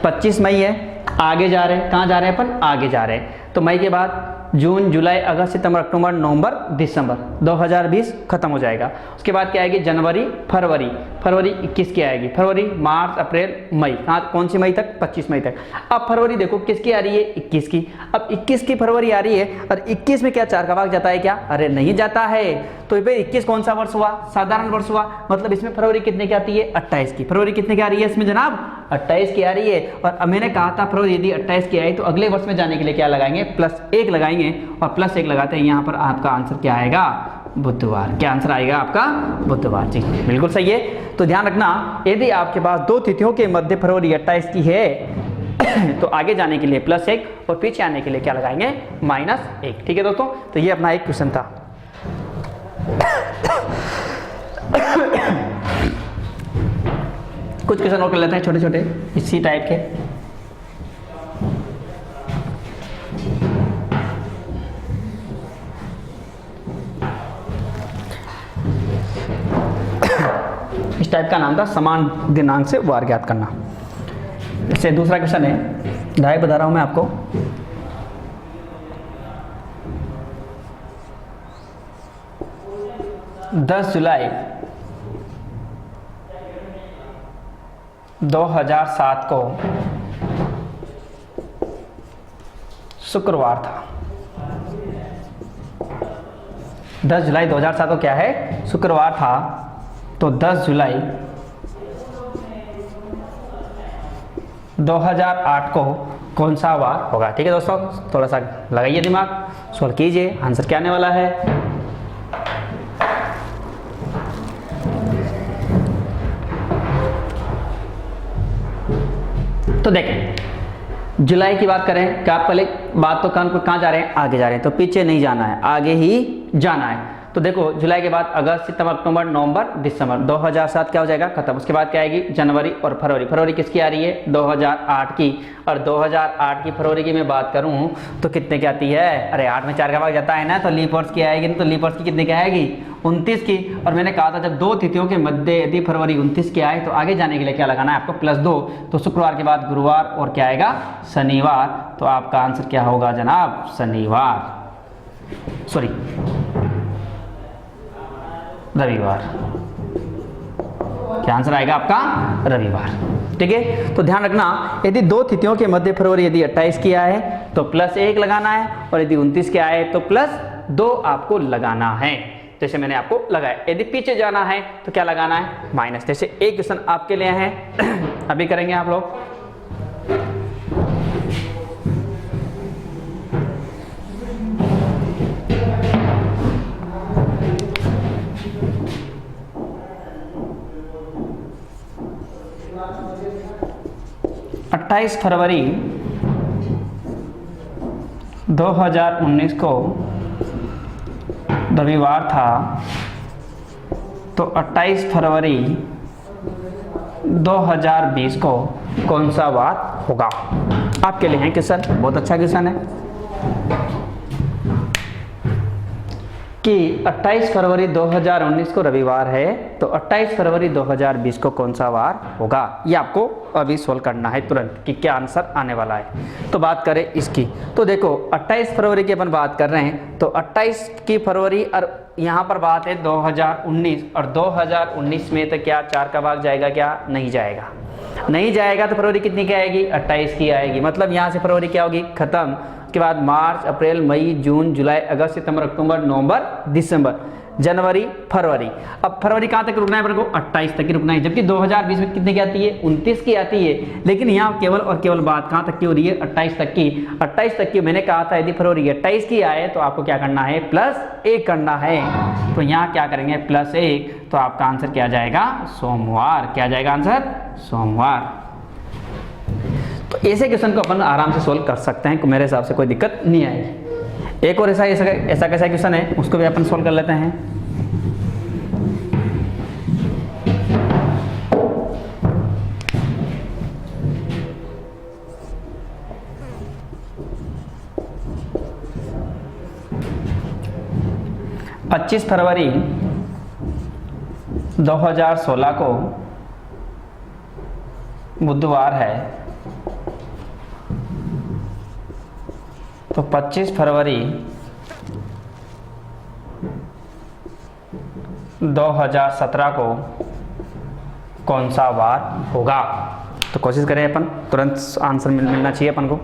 25 मई है, आगे जा रहे हैं, कहाँ जा रहे हैं अपन, आगे जा रहे हैं, तो मई के बाद जून, जुलाई, अगस्त, सितंबर, अक्टूबर, नवंबर, दिसंबर 2020 खत्म हो जाएगा। उसके बाद क्या आएगी, जनवरी, फरवरी, फरवरी 21 की आएगी, फरवरी, मार्च, अप्रैल, मई, कौन सी मई तक, 25 मई तक। अब फरवरी देखो किसकी आ रही है, 21 की। अब 21 की फरवरी आ रही है, और 21 में क्या 4 का भाग जाता है क्या, अरे नहीं जाता है। तो फिर 21 कौन सा वर्ष हुआ, साधारण वर्ष हुआ, मतलब इसमें फरवरी कितने की आती है, 28 की। फरवरी कितने की आ रही है इसमें जनाब, 28 की आ रही है, और अब मैंने कहा था फरवरी यदि 28 की आई तो अगले वर्ष में जाने के लिए क्या लगाएंगे, +1 लगाएंगे, और +1 लगाते हैं यहाँ पर आपका आंसर क्या आएगा, बुधवार। क्या आंसर आएगा आपका, बुधवार। जी बिल्कुल सही है। तो ध्यान रखना, यदि आपके पास 2 तिथियों के मध्य फरवरी 28 की है तो आगे जाने के लिए +1 और पीछे आने के लिए क्या लगाएंगे, -1। ठीक है दोस्तों, तो ये अपना एक क्वेश्चन था। कुछ क्वेश्चन और कर लेते हैं छोटे छोटे इसी टाइप के। इस टाइप का नाम था समान दिनांक से वार ज्ञात करना। इससे दूसरा क्वेश्चन है, ढाई बता रहा हूं मैं आपको। दस जुलाई 2007 को शुक्रवार था। 10 जुलाई 2007 को क्या है, शुक्रवार था। तो 10 जुलाई 2008 को कौन सा वार होगा। ठीक है दोस्तों, थोड़ा सा लगाइए दिमाग, सॉल्व कीजिए, आंसर क्या आने वाला है। तो देखें, जुलाई की बात करें, क्या पहले बात तो कहाँ जा रहे हैं, आगे जा रहे हैं, तो पीछे नहीं जाना है, आगे ही जाना है। तो देखो, जुलाई के बाद अगस्त, सितंबर, अक्टूबर, नवंबर, दिसंबर, 2007 क्या हो जाएगा, खत्म। उसके बाद क्या आएगी, जनवरी और फरवरी। फरवरी किसकी आ रही है, 2008 की। और 2008 की फरवरी की मैं बात करूं तो कितने की आती है, अरे 8 में 4 का भाग जाता है ना, तो लीप वर्ष की आएगी, तो लीप वर्ष की कितने की आएगी, 29 की। और मैंने कहा था जब 2 तिथियों के मध्य यदि फरवरी 29 की आए तो आगे जाने के लिए क्या लगाना है आपको, +2। तो शुक्रवार के बाद गुरुवार और क्या आएगा, शनिवार। तो आपका आंसर क्या होगा जनाब, शनिवार, सॉरी रविवार। क्या आंसर आएगा आपका, रविवार। ठीक है, तो ध्यान रखना, यदि 2 तिथियों के मध्य फरवरी यदि 28 की आए तो +1 लगाना है, और यदि 29 के आए तो +2 आपको लगाना है। जैसे मैंने आपको लगाया। यदि पीछे जाना है तो क्या लगाना है, माइनस। जैसे एक क्वेश्चन आपके लिए है अभी करेंगे आप लोग। अट्ठाईस फरवरी 2019 को रविवार था, तो 28 फरवरी 2020 को कौन सा वार होगा। आपके लिए है क्वेश्चन, बहुत अच्छा क्वेश्चन है कि 28 फरवरी 2019 को रविवार है, तो 28 फरवरी 2020 को कौन सा वार होगा, ये आपको अभी सोल्व करना है तुरंत कि क्या आंसर आने वाला है। तो बात करें इसकी, तो देखो 28 फरवरी की अपन बात कर रहे हैं, तो 28 की फरवरी और यहाँ पर बात है 2019, और 2019 में तो क्या 4 का भाग जाएगा, क्या नहीं जाएगा, नहीं जाएगा। तो फरवरी कितनी की आएगी, 28 की आएगी। मतलब यहाँ से फरवरी क्या होगी, खत्म। के बाद मार्च, अप्रैल, मई, जून, जुलाई, अगस्त, सितंबर, अक्टूबर, नवंबर, दिसंबर, जनवरी, फरवरी। अब फरवरी कहाँ तक रुकना है, को 28 तक ही रुकना है। जबकि 2020 में कितने की आती है, 29 की आती है। लेकिन यहाँ केवल और केवल बात कहाँ तक की हो रही है, 28 तक की। 28 तक की मैंने कहा था यदि फरवरी 28 की आए तो आपको क्या करना है, +1 करना है। तो यहाँ क्या करेंगे, +1, तो आपका आंसर क्या जाएगा, सोमवार। क्या जाएगा आंसर, सोमवार। तो ऐसे क्वेश्चन को अपन आराम से सोल्व कर सकते हैं, मेरे हिसाब से कोई दिक्कत नहीं आएगी। एक और ऐसा कैसा क्वेश्चन है, उसको भी अपन सोल्व कर लेते हैं। पच्चीस फरवरी 2016 को बुधवार है, तो 25 फरवरी 2017 को कौन सा वार होगा। तो कोशिश करें अपन, तुरंत आंसर मिलना चाहिए अपन को।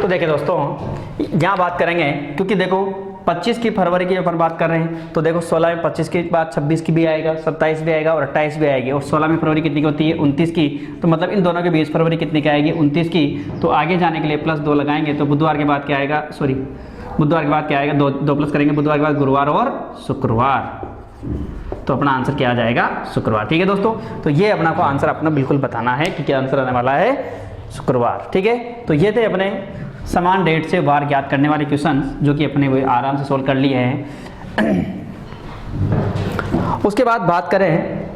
तो देखिए दोस्तों, यहाँ बात करेंगे, क्योंकि देखो 25 की फरवरी की अपन बात कर रहे हैं, तो देखो 16 में 25 के बाद 26 की भी आएगा, 27 भी आएगा और 28 भी आएगी। और 16 में फरवरी कितनी की होती है? 29 की। तो मतलब इन दोनों के बीच फरवरी कितनी की आएगी? 29 की। तो आगे जाने के लिए +2 लगाएंगे, तो बुधवार के बाद क्या आएगा? बुधवार के बाद क्या आएगा? 2 प्लस करेंगे, बुधवार के बाद गुरुवार और शुक्रवार। तो अपना आंसर क्या आ जाएगा? शुक्रवार। ठीक है दोस्तों, तो ये अपना को आंसर अपना बिल्कुल बताना है कि क्या आंसर आने वाला है? शुक्रवार। ठीक है, तो ये थे अपने समान डेट से वार ज्ञात करने वाले क्वेश्चन, जो कि अपने वो आराम से सोल्व कर लिए हैं। उसके बाद बात करें,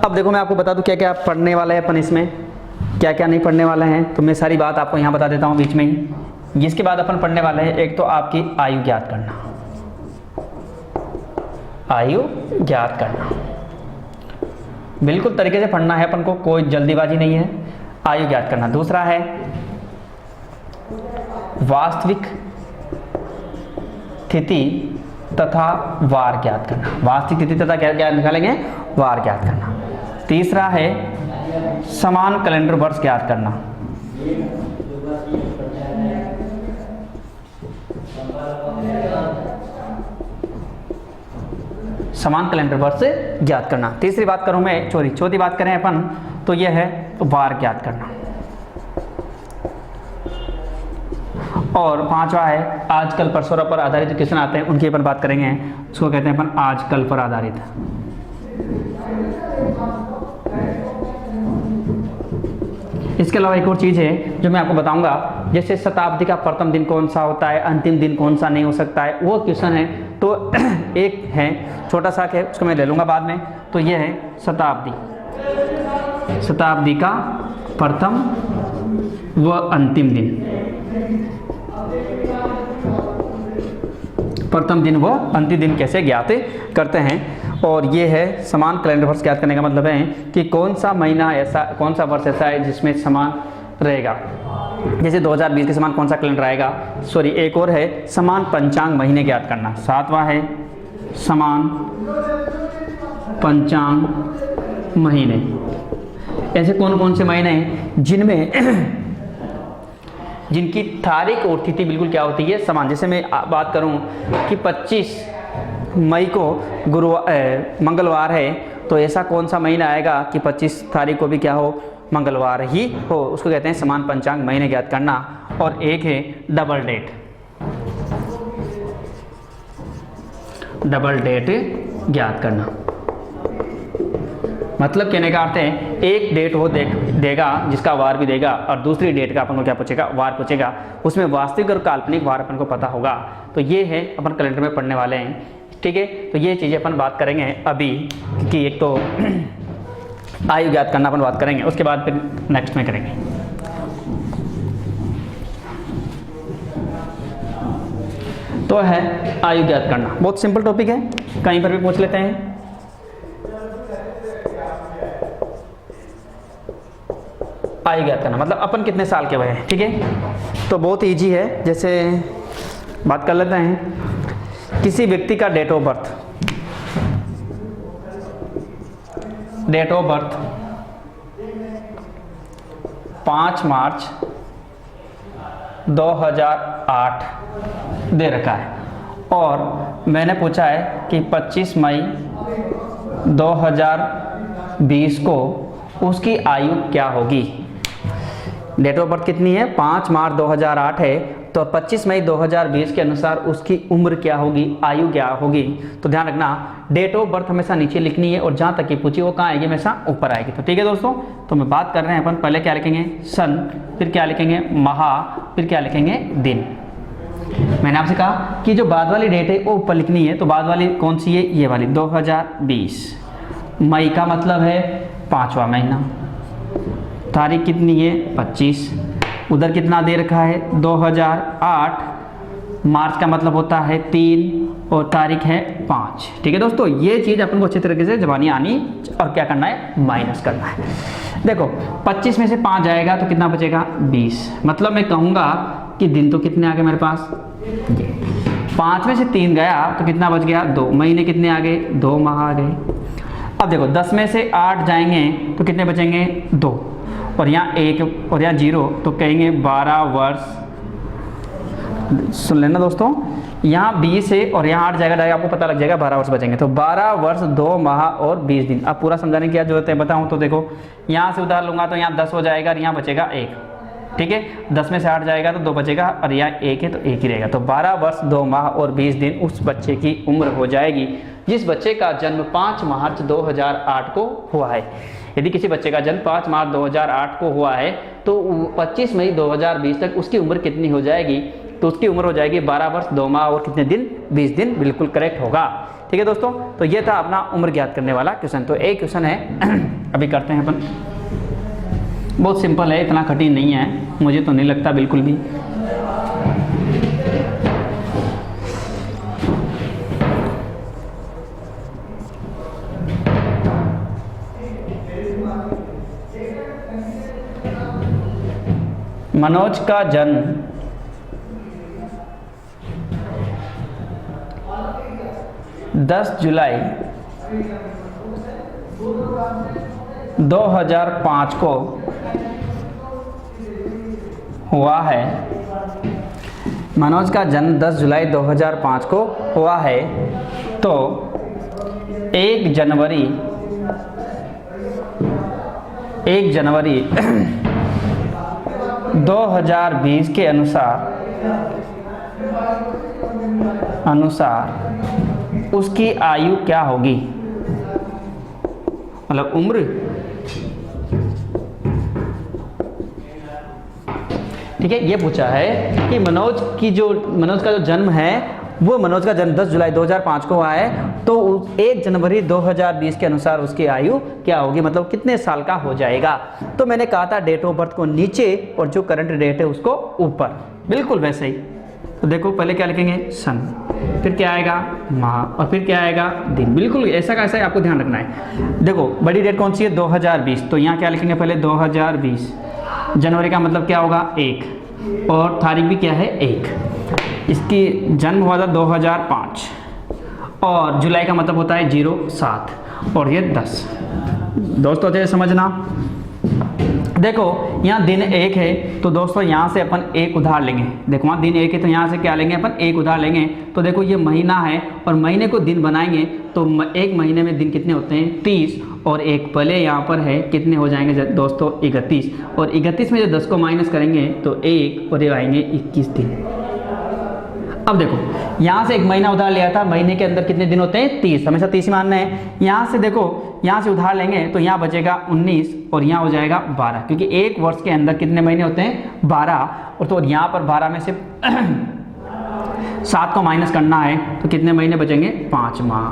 अब देखो मैं आपको बता दूं क्या क्या पढ़ने वाला है अपन इसमें, क्या क्या नहीं पढ़ने वाले हैं। तो मैं सारी बात आपको यहाँ बता देता हूँ बीच में ही। जिसके बाद अपन पढ़ने वाले हैं, एक तो आपकी आयु ज्ञात करना, आयु ज्ञात करना बिल्कुल तरीके से पढ़ना है अपन को, कोई जल्दीबाजी नहीं है। आयु ज्ञात करना। दूसरा है वास्तविक तिथि तथा वार ज्ञात करना, वास्तविक तिथि तथा क्या निकालेंगे? वार ज्ञात करना। तीसरा है समान कैलेंडर वर्ष ज्ञात करना। समान कैलेंडर वर्ष ज्ञात करना। तीसरी बात करूं मैं, चौथी बात करें अपन, तो यह है वार ज्ञात करना। और पांचवा है आजकल परसों पर आधारित जो क्वेश्चन आते हैं उनकी अपन बात करेंगे, उसको कहते हैं अपन आजकल पर आधारित। इसके अलावा एक और चीज़ है जो मैं आपको बताऊंगा, जैसे शताब्दी का प्रथम दिन कौन सा होता है, अंतिम दिन कौन सा नहीं हो सकता है, वो क्वेश्चन है। तो एक है छोटा सा है, उसको मैं ले लूँगा बाद में। तो ये है शताब्दी का प्रथम व अंतिम दिन, प्रथम दिन व अंतिम दिन कैसे ज्ञात करते हैं। और ये है समान कैलेंडर वर्ष ज्ञात करने का मतलब है कि कौन सा महीना ऐसा, कौन सा वर्ष ऐसा है जिसमें समान रहेगा। जैसे 2020 के समान कौन सा कैलेंडर आएगा? एक और है समान पंचांग महीने ज्ञात करना। सातवां है समान पंचांग महीने। ऐसे कौन कौन से महीने हैं जिनमें जिनकी तारीख और तिथि बिल्कुल क्या होती है? समान। जैसे मैं बात करूं कि 25 मई को मंगलवार है, तो ऐसा कौन सा महीना आएगा कि 25 तारीख को भी क्या हो? मंगलवार ही हो। उसको कहते हैं समान पंचांग महीने ज्ञात करना। और एक है डबल डेट, डबल डेट ज्ञात करना। मतलब कहने का अर्थ है एक डेट वो देगा जिसका वार भी देगा, और दूसरी डेट का अपन को क्या पूछेगा? वार पूछेगा। उसमें वास्तविक और काल्पनिक वार अपन को पता होगा। तो ये है अपन कैलेंडर में पढ़ने वाले हैं। ठीक है, तो ये चीज़ें अपन बात करेंगे अभी, कि एक तो आयु ज्ञात करना अपन बात करेंगे, उसके बाद फिर नेक्स्ट में करेंगे। तो है आयु ज्ञात करना, बहुत सिंपल टॉपिक है, कहीं पर भी पूछ लेते हैं। आयु ज्ञात करना मतलब अपन कितने साल के हुए हैं। ठीक है, तो बहुत इजी है। जैसे बात कर लेते हैं किसी व्यक्ति का डेट ऑफ बर्थ, 5 मार्च 2008 दे रखा है, और मैंने पूछा है कि 25 मई 2020 को उसकी आयु क्या होगी। डेट ऑफ बर्थ कितनी है? 5 मार्च 2008 है, तो 25 मई 2020 के अनुसार उसकी उम्र क्या होगी, आयु क्या होगी। तो ध्यान रखना, डेट ऑफ बर्थ हमेशा नीचे लिखनी है, और जहाँ तक की पूछी वो कहाँ आएगी? हमेशा ऊपर आएगी। तो ठीक है दोस्तों, तो मैं बात कर रहे हैं अपन, पहले क्या लिखेंगे? सन, फिर क्या लिखेंगे? माह, फिर क्या लिखेंगे? दिन। मैंने आपसे कहा कि जो बाद वाली डेट है वो ऊपर लिखनी है, तो बाद वाली कौन सी है? ये वाली 2020। मई का मतलब है 5वां महीना, तारीख कितनी है? 25, उधर कितना दे रखा है? 2008। मार्च का मतलब होता है 3 और तारीख है 5। ठीक है दोस्तों, ये चीज़ अपन को अच्छी तरीके से जबानी आनी, और क्या करना है? माइनस करना है। देखो 25 में से 5 जाएगा तो कितना बचेगा? 20। मतलब मैं कहूँगा कि दिन तो कितने आ गए मेरे पास? 5 में से 3 गया तो कितना बच गया? 2। महीने कितने आ गए? 2 माह आ गए। अब देखो 10 में से 8 जाएंगे तो कितने बचेंगे? 2, और यहाँ 1 और यहाँ 0, तो कहेंगे 12 वर्ष सुन लेना दोस्तों, यहाँ 20 है और यहाँ 8 जाएगा, आपको पता लग जाएगा 12 वर्ष बचेंगे। तो 12 वर्ष 2 माह और 20 दिन। अब पूरा समझाने की क्या जरूरत है बताऊँ तो देखो, यहाँ से उधार लूँगा तो यहाँ 10 हो जाएगा और यहाँ बचेगा 1, ठीक है। 10 में से 8 जाएगा तो 2 बचेगा और यहाँ 1 है तो 1 ही रहेगा। तो 12 वर्ष 2 माह और 20 दिन उस बच्चे की उम्र हो जाएगी जिस बच्चे का जन्म 5 मार्च 2008 को हुआ है। यदि किसी बच्चे का जन्म 5 मार्च 2008 को हुआ है तो 25 मई 2020 तक उसकी उम्र कितनी हो जाएगी? तो उसकी उम्र हो जाएगी 12 वर्ष 2 माह और कितने दिन? 20 दिन। बिल्कुल करेक्ट होगा, ठीक है दोस्तों। तो ये था अपना उम्र ज्ञात करने वाला क्वेश्चन। तो एक क्वेश्चन है अभी करते हैं अपन, बहुत सिंपल है, इतना कठिन नहीं है, मुझे तो नहीं लगता बिल्कुल भी। मनोज का जन्म 10 जुलाई 2005 को हुआ है। मनोज का जन्म 10 जुलाई 2005 को हुआ है तो 1 जनवरी 2020 के अनुसार उसकी आयु क्या होगी? मतलब उम्र, ठीक है। ये पूछा है कि मनोज का जो जन्म है वो मनोज का जन्म 10 जुलाई 2005 को हुआ है तो 1 जनवरी 2020 के अनुसार उसकी आयु क्या होगी, मतलब कितने साल का हो जाएगा। तो मैंने कहा था डेट ऑफ बर्थ को नीचे और जो करंट डेट है उसको ऊपर, बिल्कुल वैसे ही। तो देखो पहले क्या लिखेंगे? सन, फिर क्या आएगा? माह, और फिर क्या आएगा? दिन। बिल्कुल ऐसा का ऐसा ही आपको ध्यान रखना है। देखो बड़ी डेट कौन सी है? 2020, तो यहाँ क्या लिखेंगे पहले? 2020। जनवरी का मतलब क्या होगा? 1 और तारीख भी क्या है? 1। इसकी जन्म हुआ था 2005 और जुलाई का मतलब होता है 07 और ये 10। दोस्तों अच्छे से समझना, देखो यहाँ दिन 1 है तो दोस्तों यहाँ से अपन 1 उधार लेंगे। देखो वहाँ दिन 1 है तो यहाँ से क्या लेंगे अपन? 1 उधार लेंगे। तो देखो ये महीना है और महीने को दिन बनाएंगे तो 1 महीने में दिन कितने होते हैं? 30 और 1 पहले यहाँ पर है, कितने हो जाएंगे दोस्तों? 31 और 31 में जो 10 को माइनस करेंगे तो 1 और ये आएंगे 21 दिन। अब देखो यहाँ से 1 महीना उधार लिया था, महीने के अंदर कितने दिन होते हैं? 30, हमेशा 30 ही मानना है। यहाँ से देखो यहाँ से उधार लेंगे तो यहाँ बचेगा 19 और यहाँ हो जाएगा 12, क्योंकि 1 वर्ष के अंदर कितने महीने होते हैं? 12। और तो यहाँ पर 12 में से 7 को माइनस करना है तो कितने महीने बचेंगे? 5 माह।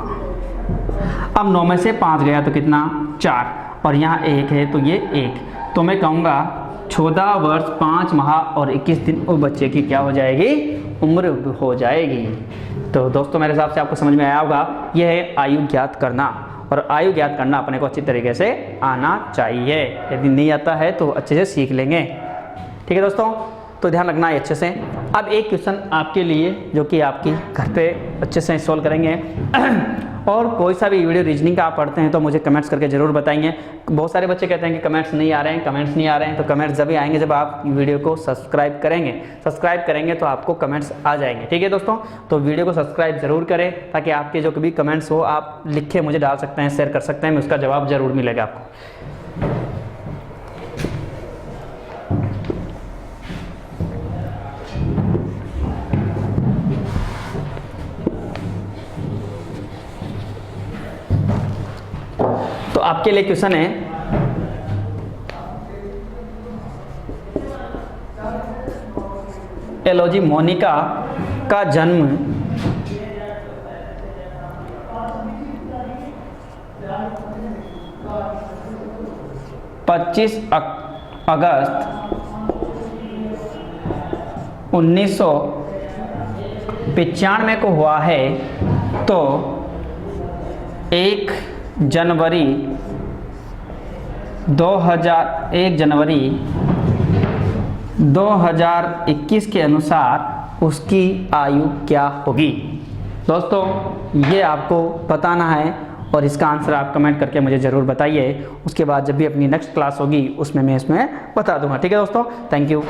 अब 9 में से 5 गया तो कितना? 4 और यहाँ 1 है तो ये 1। तो मैं कहूँगा 14 वर्ष 5 माह और 21 दिन वो बच्चे की क्या हो जाएगी? उम्र हो जाएगी। तो दोस्तों मेरे हिसाब से आपको समझ में आया होगा, यह है आयु ज्ञात करना। और आयु ज्ञात करना अपने को अच्छी तरीके से आना चाहिए, यदि नहीं आता है तो अच्छे से सीख लेंगे, ठीक है दोस्तों। तो ध्यान रखना है अच्छे से। अब एक क्वेश्चन आपके लिए जो कि आपकी घर पे अच्छे से सॉल्व करेंगे और कोई सा भी वीडियो रीजनिंग का आप पढ़ते हैं तो मुझे कमेंट्स करके ज़रूर बताएंगे। बहुत सारे बच्चे कहते हैं कि कमेंट्स नहीं आ रहे हैं, तो कमेंट्स जब भी आएंगे जब आप वीडियो को सब्सक्राइब करेंगे तो आपको कमेंट्स आ जाएंगे, ठीक है दोस्तों। तो वीडियो को सब्सक्राइब ज़रूर करें ताकि आपके जो भी कमेंट्स हो आप लिख के मुझे डाल सकते हैं, शेयर कर सकते हैं, मैं उसका जवाब ज़रूर मिलेगा आपको। तो आपके लिए क्वेश्चन है, एलओजी मोनिका का जन्म 25 अगस्त 1995 को हुआ है तो 1 जनवरी 2021 के अनुसार उसकी आयु क्या होगी। दोस्तों ये आपको बताना है और इसका आंसर आप कमेंट करके मुझे ज़रूर बताइए। उसके बाद जब भी अपनी नेक्स्ट क्लास होगी उसमें मैं इसमें बता दूंगा, ठीक है दोस्तों। Thank you.